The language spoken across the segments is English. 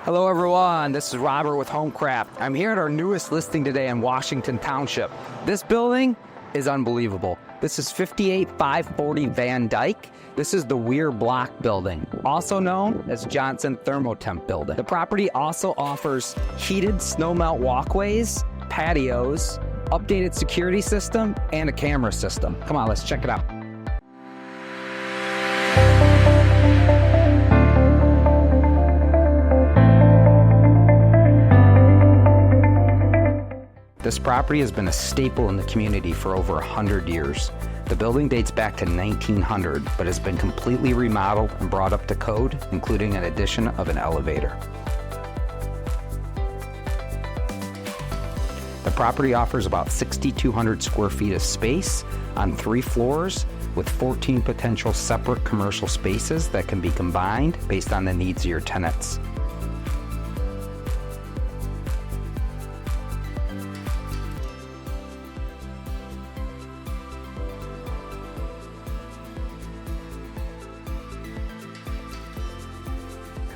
Hello everyone, this is Robert with Homecraft. I'm here at our newest listing today in Washington Township. This building is unbelievable. This is 58540 Van Dyke. This is the Weir block building, also known as Johnson Thermotemp building. The property also offers heated snowmelt walkways, patios, updated security system, and a camera system. Come on, let's check it out. This property has been a staple in the community for over 100 years. The building dates back to 1900, but has been completely remodeled and brought up to code, including an addition of an elevator. The property offers about 6,200 square feet of space on 3 floors with 14 potential separate commercial spaces that can be combined based on the needs of your tenants.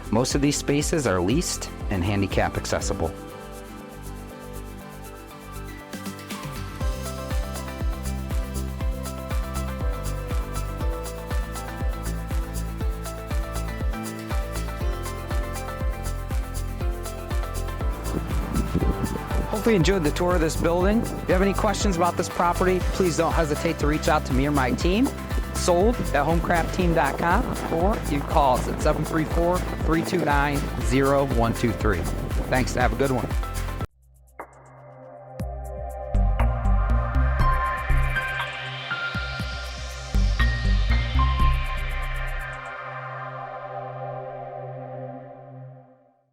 Most of these spaces are leased and handicap accessible. Hopefully you enjoyed the tour of this building. If you have any questions about this property, please don't hesitate to reach out to me or my team. sold@homecraftteam.com, or you can call us at 734-329-0123. Thanks, have a good one.